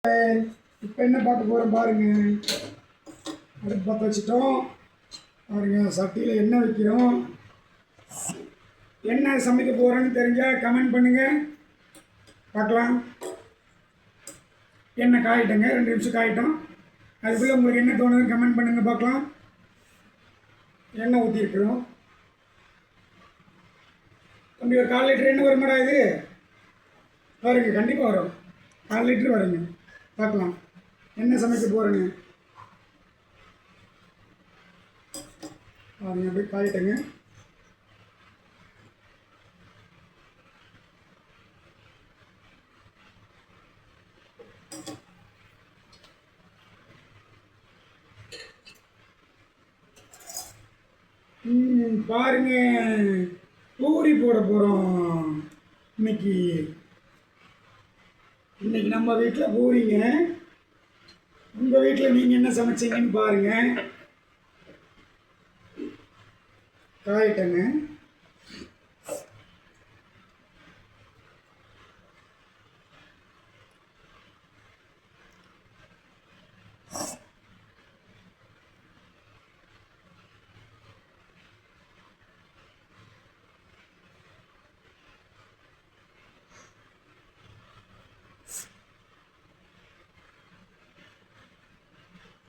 இப்போ என்ன பார்க்க போகிறோம் பாருங்க. அடுப்பு பற்ற வச்சுட்டோம் பாருங்க. சட்டியில் எண்ணெய் வைக்கிறோம். என்ன சமைக்க போகிறோன்னு தெரிஞ்சால் கமெண்ட் பண்ணுங்கள் பார்க்கலாம். எண்ணெய் காயிட்டங்க, 2 நிமிஷம் காயிட்டோம். அதுக்குள்ளே உங்களுக்கு என்ன தோணுதுன்னு கமெண்ட் பண்ணுங்கள் பார்க்கலாம். எண்ணெய் ஊற்றிருக்கிறோம். தம்பி ஒரு 1/4 லிட்டர் எண்ணெய் வருமாடா இது? வருங்க, கண்டிப்பாக வரும். 1/4 லிட்டர் வருங்க. பார்க்கலாம் என்ன சமைக்க போகிறேங்க. பாருங்க அப்படியே காயிட்டங்க. பாருங்க பூரி போட போகிறோம் இன்னைக்கு. நம்ம வீட்டில் பூரிங்க. உங்கள் வீட்டில் நீங்கள் என்ன சமைச்சிங்கன்னு பாருங்கள். காயிட்டங்க.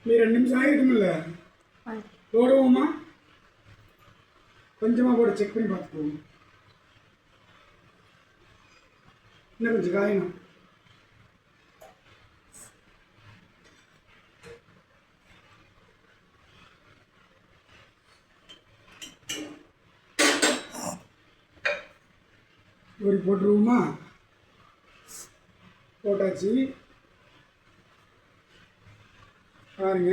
நீ 2 நிமிஷம் ஆகிருக்குமில்ல, போடுவோமா? கொஞ்சமாக போட செக் பண்ணி பார்த்துக்குவோம். இன்னும் கொஞ்சம் காயணும். ஒரு போட்டுருவோமா? போட்டாச்சு பாருங்க.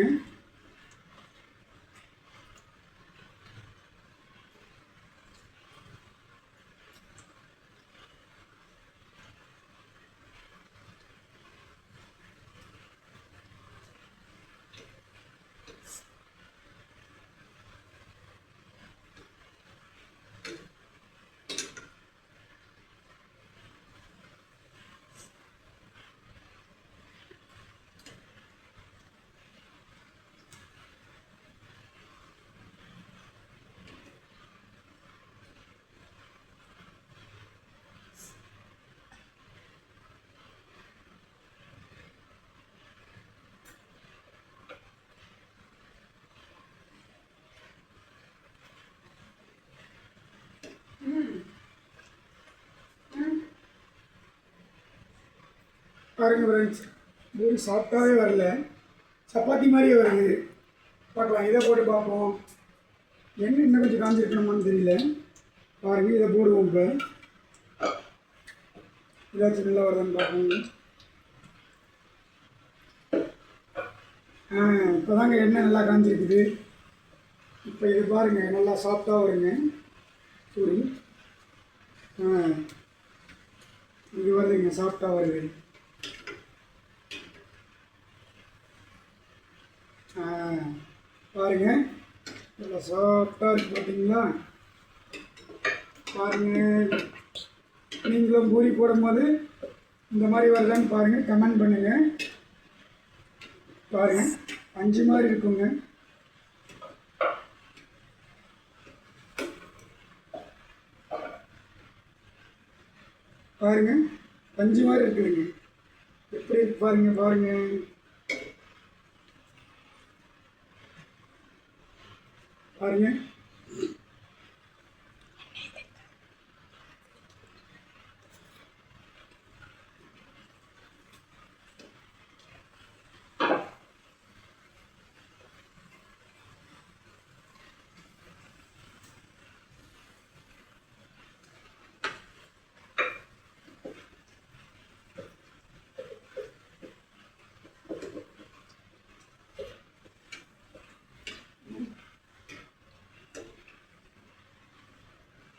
பாருங்க ஃப்ரெண்ட்ஸ், பூரி சாப்பிட்டாவே வரல, சப்பாத்தி மாதிரியே வருது. பார்க்கலாம், இதை போட்டு பார்ப்போம். என்ன இன்னும் கொஞ்சம் காஞ்சிருக்கணுமான்னு தெரியல. பாருங்கள், இதை போடுவோம். இப்போ ஏதாச்சும் நல்லா வருதான்னு பார்ப்போம். இப்போ தாங்க எண்ணெய் நல்லா காஞ்சிருக்குது. இப்போ இது பாருங்கள், நல்லா சாஃப்டாக வருங்க பூரி. இது வருதுங்க, சாஃப்டாக வருது. பாருங்க, நல்லா சாஃப்டாக இருக்குது பார்த்தீங்களா? பாருங்கள், நீங்களும் பூரி போடும்போது இந்த மாதிரி வருதான்னு பாருங்கள், கமெண்ட் பண்ணுங்கள். பாருங்கள், பஞ்சு மாதிரி இருக்குங்க. பாருங்கள், பஞ்சு மாதிரி இருக்குதுங்க. எப்படி இருக்கு பாருங்கள். பாருங்கள், பாருங்கள்.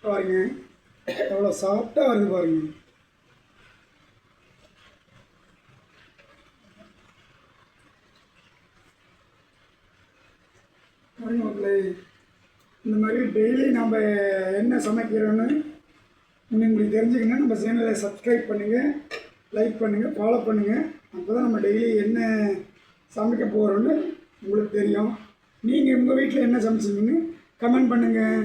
பாருங்க, எவ்வளோ சாஃப்டாக வருது பாருங்க. மக்களே, இந்த மாதிரி டெய்லி நம்ம என்ன சமைக்கிறோன்னு உங்களுக்கு தெரிஞ்சுக்கணும். நம்ம சேனலை சப்ஸ்கிரைப் பண்ணுங்கள், லைக் பண்ணுங்கள், ஃபாலோ பண்ணுங்கள். அப்போ தான் நம்ம டெய்லி என்ன சமைக்க போகிறோன்னு உங்களுக்கு தெரியும். நீங்கள் உங்கள் வீட்டில் என்ன சமைச்சிங்கன்னு கமெண்ட் பண்ணுங்கள்.